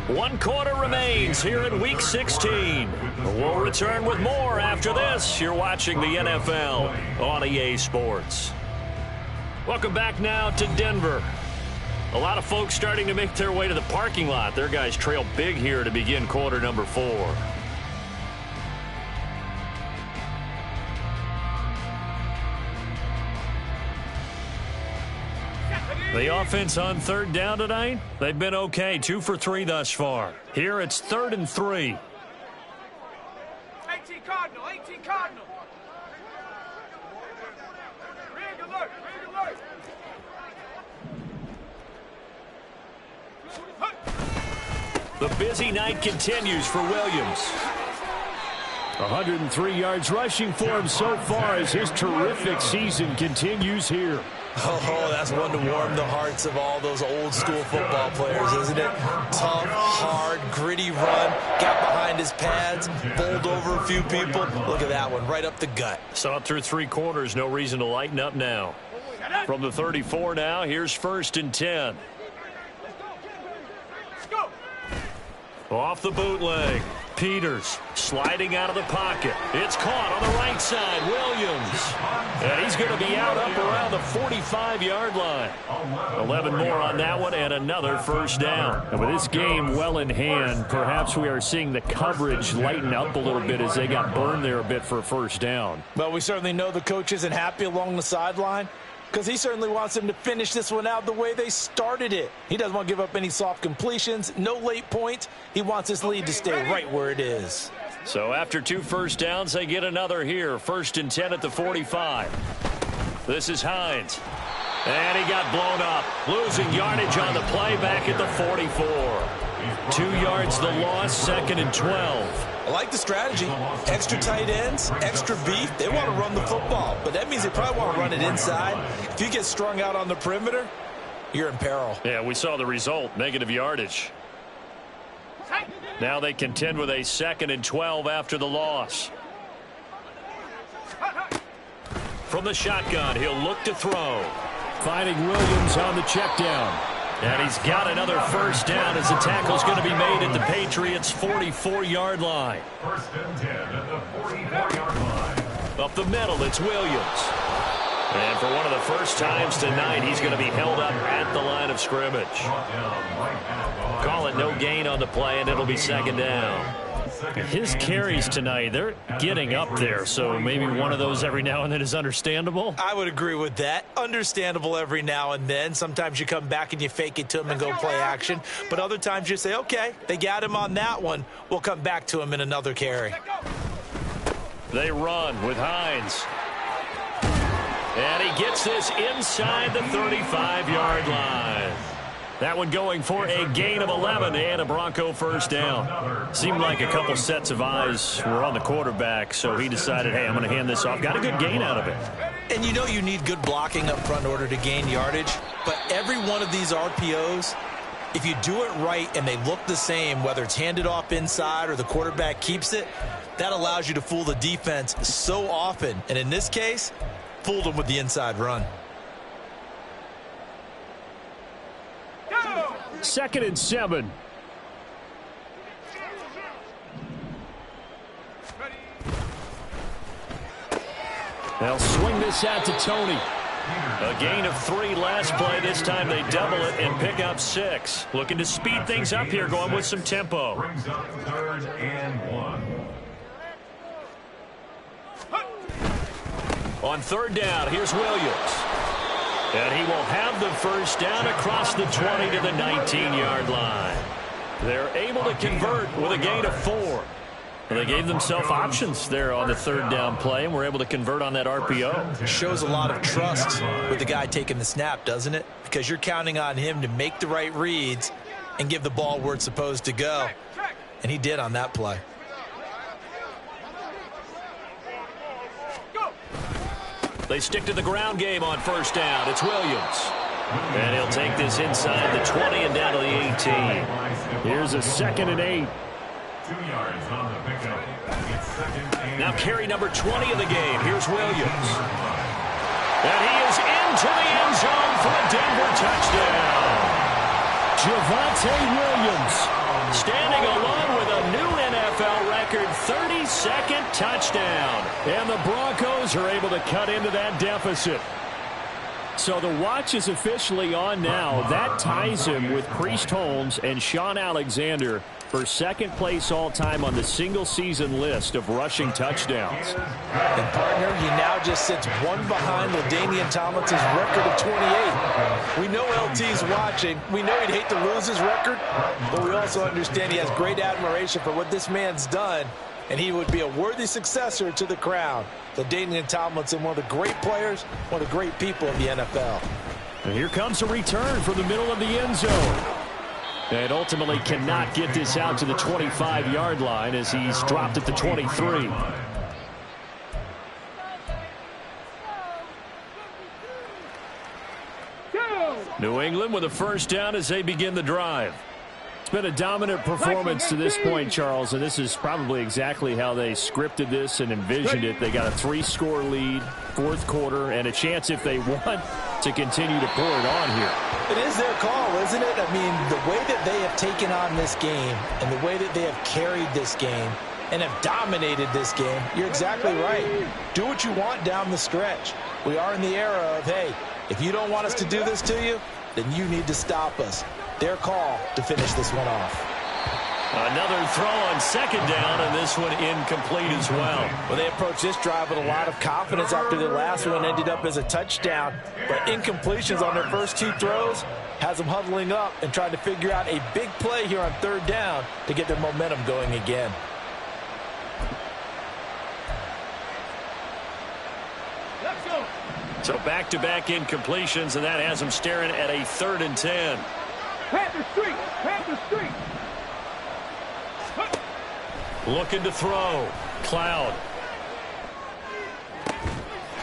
One quarter remains here in Week 16. We'll return with more after this. You're watching the NFL on EA Sports. Welcome back now to Denver. A lot of folks starting to make their way to the parking lot. Their guys trail big here to begin quarter number 4. The offense on third down tonight, they've been okay. 2 for 3 thus far. Here it's 3rd and 3. 18 Cardinal, 18 Cardinal. Rig alert, rig alert. The busy night continues for Williams. 103 yards rushing for him so far as his terrific season continues here. Oh, that's one to warm the hearts of all those old-school football players, isn't it? Tough, hard, gritty run, got behind his pads, bowled over a few people. Look at that one, right up the gut. Saw it through 3 quarters, no reason to lighten up now. From the 34 now, here's 1st and 10. Off the bootleg. Peters sliding out of the pocket. It's caught on the right side. Williams. And he's going to be out up around the 45-yard line. 11 more on that one and another first down. And with this game well in hand, perhaps we are seeing the coverage lighten up a little bit as they got burned there a bit for a first down. But we certainly know the coach isn't happy along the sideline, because he certainly wants them to finish this one out the way they started it. He doesn't want to give up any soft completions, no late points. He wants his lead to stay right where it is. So after 2 first downs, they get another here. 1st and 10 at the 45. This is Hines. And he got blown up. Losing yardage on the play back at the 44. 2 yards the loss, 2nd and 12. I like the strategy. Extra tight ends, extra beef. They want to run the football, but that means they probably want to run it inside. If you get strung out on the perimeter, you're in peril. Yeah, we saw the result, negative yardage. Now they contend with a 2nd and 12 after the loss. From the shotgun, he'll look to throw. Finding Williams on the check down. And he's got another first down as the tackle's going to be made at the Patriots' 44-yard line. First and 10 at the 44-yard line. Up the middle, it's Williams. And for one of the first times tonight, he's going to be held up at the line of scrimmage. Call it no gain on the play, and it'll be second down. His carries tonight, they're getting up there, so maybe one of those every now and then is understandable. I would agree with that. Understandable every now and then. Sometimes you come back and you fake it to him and go play action. But other times you say, okay, they got him on that one. We'll come back to him in another carry. They run with Hines. And he gets this inside the 35-yard line. That one going for a gain of 11 and a Bronco first down. Seemed like a couple sets of eyes were on the quarterback, so he decided, hey, I'm going to hand this off. Got a good gain out of it. And you know you need good blocking up front in order to gain yardage. But every one of these RPOs, if you do it right and they look the same, whether it's handed off inside or the quarterback keeps it, that allows you to fool the defense so often. And in this case, fooled them with the inside run. Second and 7. They'll swing this out to Tony. A gain of 3 last play. This time they double it and pick up 6. Looking to speed things up here, going with some tempo. Brings up 3rd and 1. On 3rd down, here's Williams. And he will have the first down across the 20 to the 19-yard line. They're able to convert with a gain of 4. Well, they gave themselves options there on the 3rd down play, and were able to convert on that RPO. Shows a lot of trust with the guy taking the snap, doesn't it? Because you're counting on him to make the right reads and give the ball where it's supposed to go. And he did on that play. They stick to the ground game on first down. It's Williams. And he'll take this inside the 20 and down to the 18. Here's a 2nd and 8. 2 yards on the pickup. It's 2nd and now carry number 20 of the game. Here's Williams. And he is into the end zone for a Denver touchdown. Javonte Williams standing alone with a new NFL record 32nd touchdown. And the Broncos are able to cut into that deficit. So the watch is officially on now. That ties him with Priest Holmes and Sean Alexander for 2nd place all-time on the single-season list of rushing touchdowns. And, partner, he now just sits one behind LaDainian Tomlinson's record of 28. We know LT's watching. We know he'd hate to lose his record, but we also understand he has great admiration for what this man's done, and he would be a worthy successor to the crown. LaDainian Tomlinson, one of the great players, one of the great people in the NFL. And here comes a return from the middle of the end zone. And ultimately cannot get this out to the 25-yard line as he's dropped at the 23. New England with a first down as they begin the drive. It's been a dominant performance to this point, Charles, and this is probably exactly how they scripted this and envisioned it. They got a 3-score lead, 4th quarter, and a chance, if they want, to continue to pour it on here. It is their call, isn't it? I mean, the way that they have taken on this game and the way that they have carried this game and have dominated this game, you're exactly right. Do what you want down the stretch. We are in the era of, hey, if you don't want us to do this to you, then you need to stop us. Their call to finish this one off. Another throw on 2nd down, and this one incomplete as well. Well, they approached this drive with a lot of confidence after the last one ended up as a touchdown. But incompletions on their first 2 throws has them huddling up and trying to figure out a big play here on 3rd down to get their momentum going again. So back-to-back incompletions, and that has them staring at a 3rd and 10. Panther Street! Panther Street! Looking to throw. Cloud.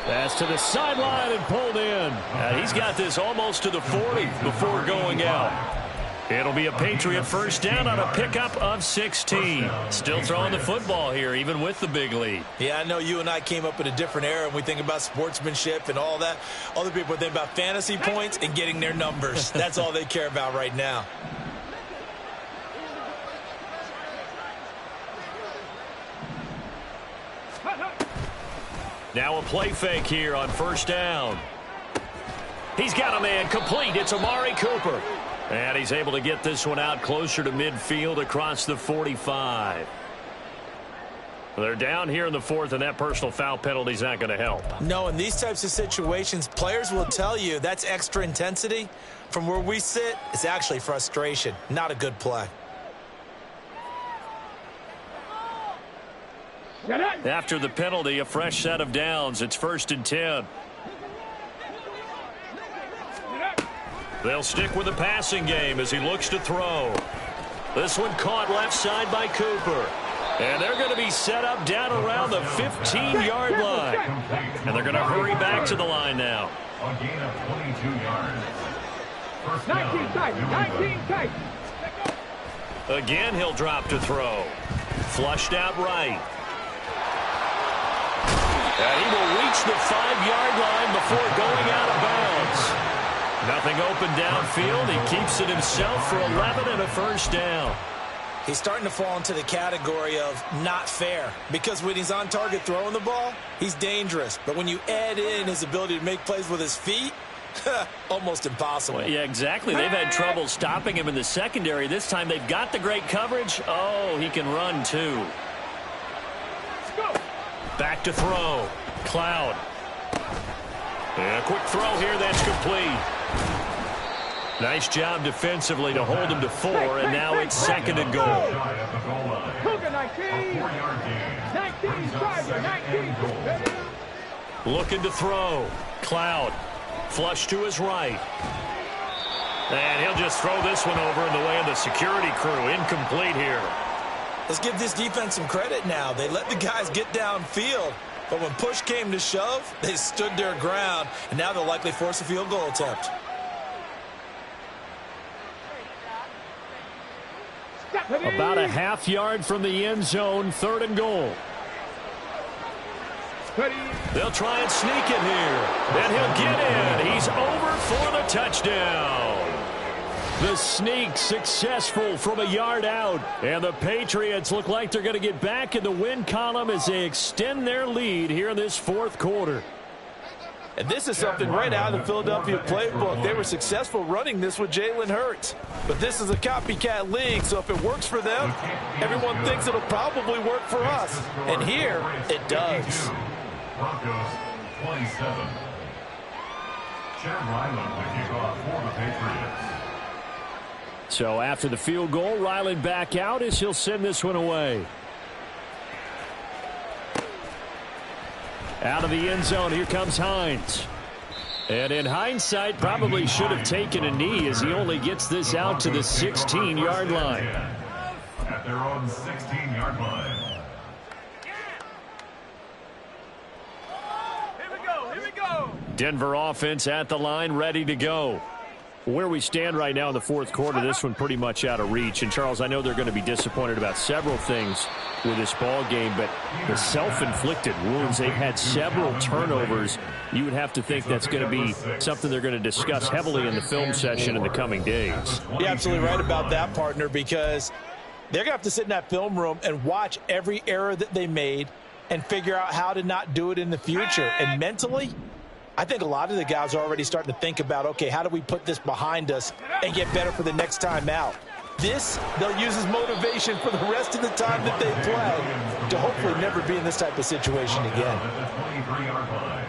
Pass to the sideline and pulled in. He's got this almost to the 40 before going out. It'll be a Patriot first down on a pickup of 16. Still throwing the football here, even with the big lead. Yeah, I know you and I came up in a different era, and we think about sportsmanship and all that. Other people think about fantasy points and getting their numbers. That's all they care about right now. Now a play fake here on first down. He's got a man complete. It's Amari Cooper. And he's able to get this one out closer to midfield across the 45. They're down here in the fourth, and that personal foul penalty is not going to help. No, in these types of situations, players will tell you that's extra intensity. From where we sit, it's actually frustration. Not a good play. After the penalty, a fresh set of downs. It's 1st and 10. They'll stick with the passing game as he looks to throw. This one caught left side by Cooper. And they're going to be set up down around the 15-yard line. And they're going to hurry back to the line now. A gain of 22 yards. First 19 tight, 19 tight. Again, he'll drop to throw. Flushed out right. And he will reach the 5-yard line before going out of bounds. Nothing open downfield. He keeps it himself for 11 and a first down. He's starting to fall into the category of not fair, because when he's on target throwing the ball, he's dangerous. But when you add in his ability to make plays with his feet, almost impossible. Well, yeah, exactly. They've had trouble stopping him in the secondary. This time they've got the great coverage. Oh, he can run too. Back to throw. Cloud. And a quick throw here. That's complete. Nice job defensively to hold him to 4, and now it's 2nd and goal. Cougar 19. 19, Tiger 19. Looking to throw. Cloud. Flush to his right. And he'll just throw this one over in the way of the security crew. Incomplete here. Let's give this defense some credit now. They let the guys get downfield, but when push came to shove, they stood their ground, and now they'll likely force a field goal attempt. About a half yard from the end zone, 3rd and goal. They'll try and sneak it here. And he'll get in. He's over for the touchdown. The sneak successful from a yard out. And the Patriots look like they're going to get back in the win column as they extend their lead here in this 4th quarter. And this is something right out of the Philadelphia playbook. They were successful running this with Jalen Hurts. But this is a copycat league, so if it works for them, everyone thinks it'll probably work for us. And here, it does. Broncos 27. Chad Ryland to kick off for the Patriots. So after the field goal, Ryland back out as he'll send this one away. Out of the end zone, here comes Hines. And in hindsight, probably should have taken a knee as he only gets this out to the 16-yard line. At their own 16-yard line. Here we go. Denver offense at the line, ready to go. Where we stand right now in the 4th quarter, this one pretty much out of reach. And, Charles, I know they're going to be disappointed about several things with this ball game, but the self-inflicted wounds, they've had several turnovers. You would have to think that's going to be something they're going to discuss heavily in the film session in the coming days. You're absolutely right about that, partner, because they're going to have to sit in that film room and watch every error that they made and figure out how to not do it in the future. And mentally, I think a lot of the guys are already starting to think about, okay, how do we put this behind us and get better for the next time out? This, they'll use as motivation for the rest of the time that they play to hopefully never be in this type of situation again. At the 23-yard line.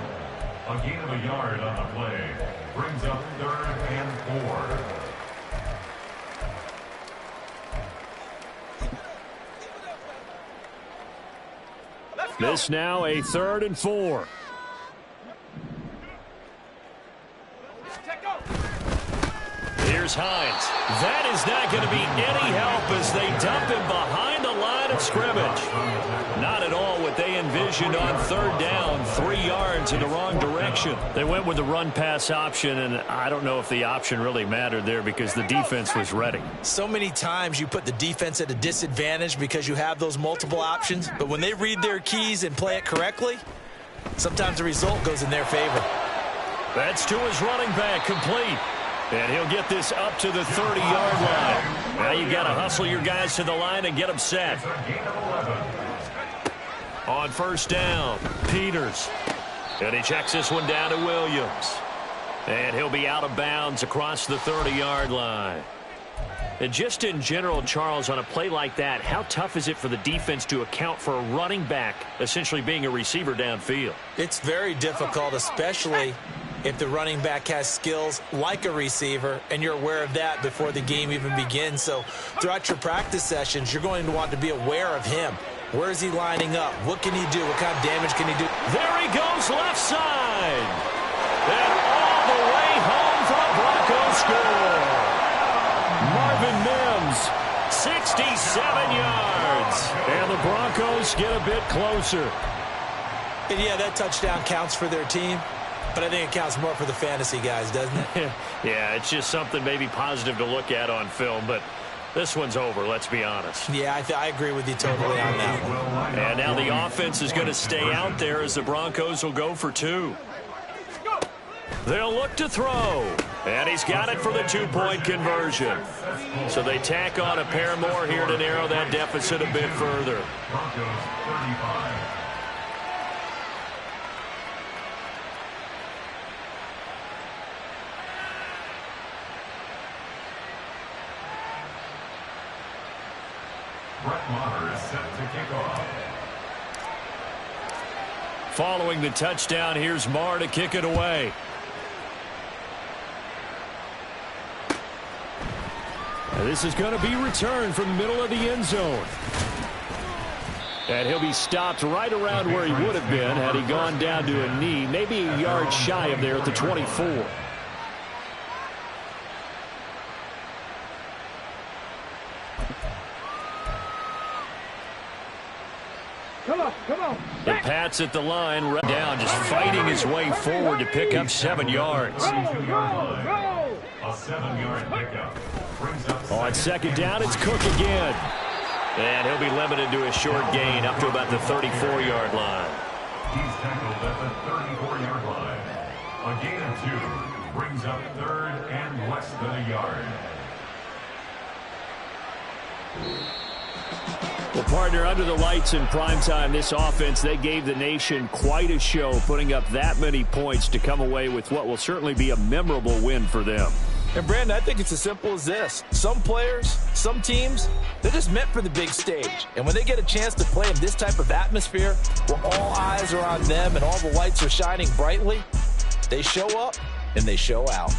A gain of a yard on the play. Brings up 3rd and 4. This now a 3rd and 4. Here's Hines. That is not going to be any help as they dump him behind the line of scrimmage. Not at all what they envisioned on third down, 3 yards in the wrong direction. They went with the run-pass option, and I don't know if the option really mattered there because the defense was ready. So many times you put the defense at a disadvantage because you have those multiple options, but when they read their keys and play it correctly, sometimes the result goes in their favor. That's to his running back, complete. And he'll get this up to the 30-yard line. Now you got to hustle your guys to the line and get them set. On first down, Peters. And he checks this one down to Williams. And he'll be out of bounds across the 30-yard line. And just in general, Charles, on a play like that, how tough is it for the defense to account for a running back essentially being a receiver downfield? It's very difficult, especially if the running back has skills like a receiver, and you're aware of that before the game even begins. So throughout your practice sessions, you're going to want to be aware of him. Where is he lining up? What can he do? What kind of damage can he do? There he goes, left side. And all the way home for the Broncos score. Marvin Mims, 67 yards. And the Broncos get a bit closer. And yeah, that touchdown counts for their team, but I think it counts more for the fantasy guys, doesn't it? Yeah, it's just something maybe positive to look at on film, but this one's over, let's be honest. Yeah, I agree with you totally on that one. And now the offense is going to stay out there as the Broncos will go for 2. They'll look to throw. And he's got it for the 2-point conversion. So they tack on a pair more here to narrow that deficit a bit further. Broncos 35. Brett Maher is set to kick off. Following the touchdown, here's Maher to kick it away. And this is going to be returned from the middle of the end zone. And he'll be stopped right around where he would have been had he gone down to a knee, maybe a yard shy of there at the 24. Come on. The Pats at the line, right down, just fighting his way forward to pick up 7 yards. Go. A 7-yard pickup brings up On second down, it's Cook again. And he'll be limited to a short gain up to about the 34-yard line. He's tackled at the 34-yard line. A gain of 2 brings up 3rd and less than a yard. Well, partner, under the lights in primetime, this offense, they gave the nation quite a show, putting up that many points to come away with what will certainly be a memorable win for them. And, Brandon, I think it's as simple as this. Some players, some teams, they're just meant for the big stage. And when they get a chance to play in this type of atmosphere where all eyes are on them and all the lights are shining brightly, they show up and they show out.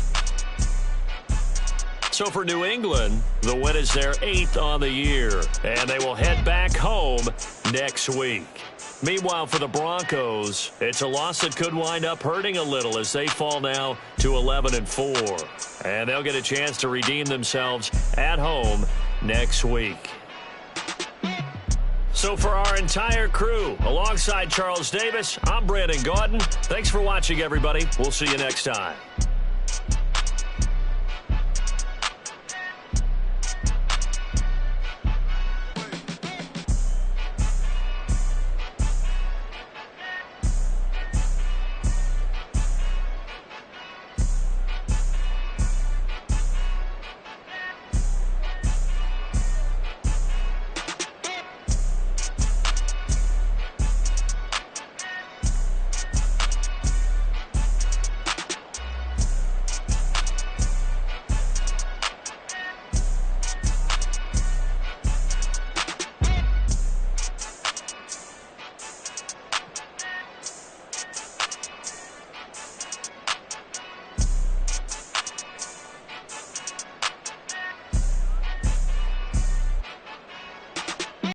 So for New England, the win is their 8th on the year, and they will head back home next week. Meanwhile, for the Broncos, it's a loss that could wind up hurting a little as they fall now to 11-4. And they'll get a chance to redeem themselves at home next week. So for our entire crew, alongside Charles Davis, I'm Brandon Gaudin. Thanks for watching, everybody. We'll see you next time.